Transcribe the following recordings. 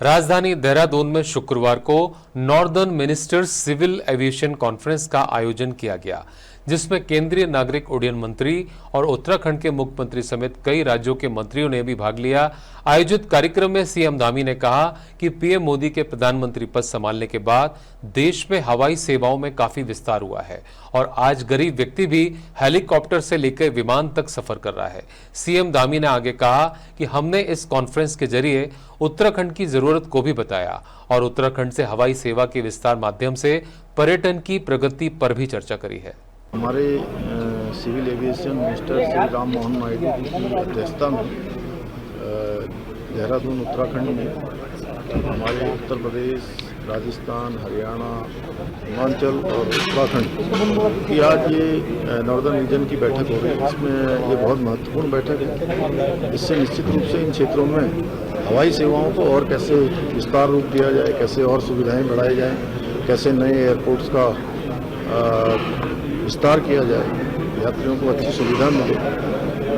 राजधानी देहरादून में शुक्रवार को northern ministers civil aviation conference का आयोजन किया गया, जिसमें केंद्रीय नागरिक उड्डयन मंत्री और उत्तराखंड के मुख्यमंत्री समेत कई राज्यों के मंत्रियों ने भी भाग लिया। आयोजित कार्यक्रम में सीएम धामी ने कहा कि पीएम मोदी के प्रधानमंत्री पद संभालने के बाद देश में हवाई सेवाओं में काफी विस्तार हुआ है और आज गरीब व्यक्ति भी हेलीकॉप्टर से लेकर विमान तक सफर कर रहा है। सीएम धामी ने आगे कहा कि हमने इस कॉन्फ्रेंस के जरिए उत्तराखंड की जरूरत को भी बताया और उत्तराखंड से हवाई सेवा के विस्तार माध्यम से पर्यटन की प्रगति पर भी चर्चा करी है। हमारे civil aviation minister Shri Ram Mohan Naidu ji की अध्यक्षता में देहरादून उत्तराखंड में हमारे उत्तर प्रदेश, राजस्थान, हरियाणा, हिमाचल और उत्तराखंड की आज ये नॉर्दर्न रीजन की बैठक हो रही है। इसमें ये बहुत महत्वपूर्ण बैठक है। इससे निश्चित रूप से इन क्षेत्रों में हवाई सेवाओं को और कैसे विस्तार रूप दिया जाए, कैसे और सुविधाएं बढ़ाई जाएं, कैसे नए एयरपोर्ट्स का विस्तार किया जाए, यात्रियों को अच्छी सुविधा मिले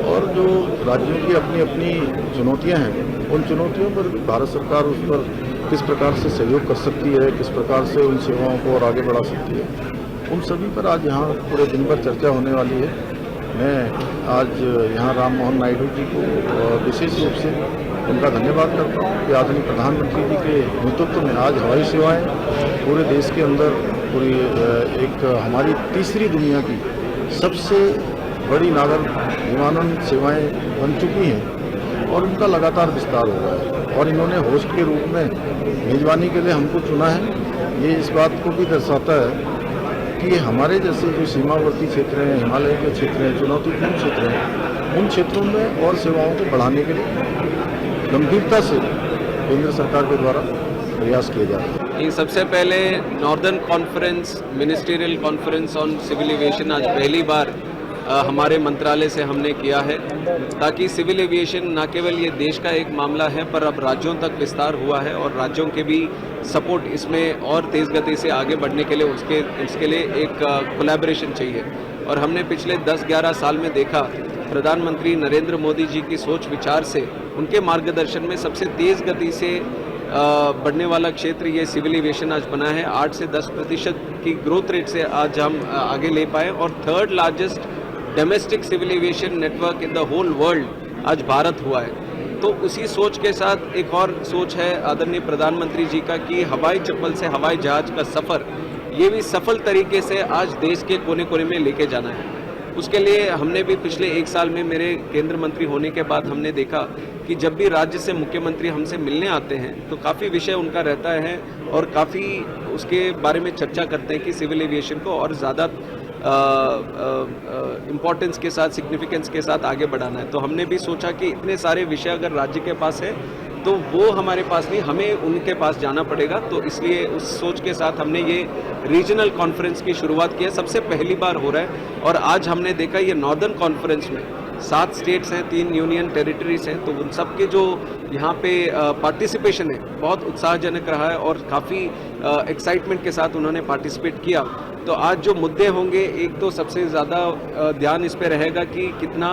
और जो राज्यों की अपनी अपनी चुनौतियां हैं, उन चुनौतियों पर भारत सरकार उस पर किस प्रकार से सहयोग कर सकती है, किस प्रकार से उन सेवाओं को और आगे बढ़ा सकती है, उन सभी पर आज यहाँ पूरे दिन भर चर्चा होने वाली है। मैं आज यहाँ राम मोहन नायडू जी को विशेष रूप से उनका धन्यवाद करता हूँ कि आदरणीय प्रधानमंत्री जी के नेतृत्व में आज हवाई सेवाएं पूरे देश के अंदर पूरी एक हमारी तीसरी दुनिया की सबसे बड़ी नागर विमानन सेवाएं बन चुकी हैं और उनका लगातार विस्तार हो रहा है और इन्होंने होस्ट के रूप में मेजबानी के लिए हमको चुना है। ये इस बात को भी दर्शाता है कि हमारे जैसे जो सीमावर्ती क्षेत्र हैं, हिमालय के क्षेत्र हैं, चुनौतीपूर्ण क्षेत्र हैं, उन क्षेत्रों में और सेवाओं को बढ़ाने के लिए गंभीरता से केंद्र सरकार के द्वारा प्रयास किए जा रहे हैं। सबसे पहले northern conference, ministerial conference on civil aviation आज पहली बार हमारे मंत्रालय से हमने किया है, ताकि सिविल एविएशन न केवल ये देश का एक मामला है पर अब राज्यों तक विस्तार हुआ है और राज्यों के भी सपोर्ट इसमें और तेज़ गति से आगे बढ़ने के लिए इसके लिए एक कोलैबोरेशन चाहिए। और हमने पिछले 10-11 साल में देखा प्रधानमंत्री नरेंद्र मोदी जी की सोच विचार से, उनके मार्गदर्शन में सबसे तेज़ गति से बढ़ने वाला क्षेत्र ये सिविल एविएशन आज बना है। 8 से 10% की ग्रोथ रेट से आज हम आगे ले पाए और third largest domestic civil aviation network in the whole world आज भारत हुआ है। तो उसी सोच के साथ एक और सोच है आदरणीय प्रधानमंत्री जी का कि हवाई चप्पल से हवाई जहाज का सफ़र ये भी सफल तरीके से आज देश के कोने कोने में लेके जाना है। उसके लिए हमने भी पिछले 1 साल में मेरे केंद्र मंत्री होने के बाद हमने देखा कि जब भी राज्य से मुख्यमंत्री हमसे मिलने आते हैं तो काफ़ी विषय उनका रहता है और काफ़ी उसके बारे में चर्चा करते हैं कि सिविल एविएशन को और ज़्यादा इम्पोर्टेंस के साथ, सिग्निफिकेंस के साथ आगे बढ़ाना है। तो हमने भी सोचा कि इतने सारे विषय अगर राज्य के पास है तो वो हमारे पास नहीं, हमें उनके पास जाना पड़ेगा। तो इसलिए उस सोच के साथ हमने ये रीजनल कॉन्फ्रेंस की शुरुआत की है। सबसे पहली बार हो रहा है और आज हमने देखा ये नॉर्दर्न कॉन्फ्रेंस में 7 स्टेट्स हैं, 3 यूनियन टेरिटरीज हैं, तो उन सब के जो यहाँ पे पार्टिसिपेशन है बहुत उत्साहजनक रहा है और काफ़ी एक्साइटमेंट के साथ उन्होंने पार्टिसिपेट किया। तो आज जो मुद्दे होंगे, एक तो सबसे ज़्यादा ध्यान इस पे रहेगा कि कितना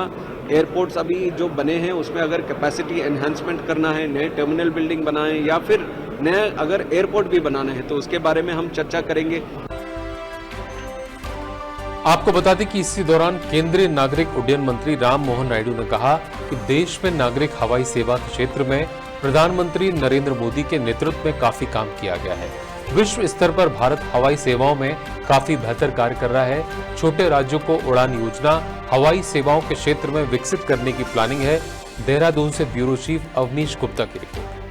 एयरपोर्ट्स अभी जो बने हैं उसमें अगर कैपेसिटी एनहांसमेंट करना है, नए टर्मिनल बिल्डिंग बनाएं या फिर नया अगर एयरपोर्ट भी बनाना है तो उसके बारे में हम चर्चा करेंगे। आपको बता दें कि इसी दौरान केंद्रीय नागरिक उड्डयन मंत्री राम मोहन नायडू ने कहा कि देश में नागरिक हवाई सेवा के क्षेत्र में प्रधानमंत्री नरेंद्र मोदी के नेतृत्व में काफी काम किया गया है। विश्व स्तर पर भारत हवाई सेवाओं में काफी बेहतर कार्य कर रहा है। छोटे राज्यों को उड़ान योजना हवाई सेवाओं के क्षेत्र में विकसित करने की प्लानिंग है। देहरादून से ब्यूरो चीफ अवनीश गुप्ता की रिपोर्ट।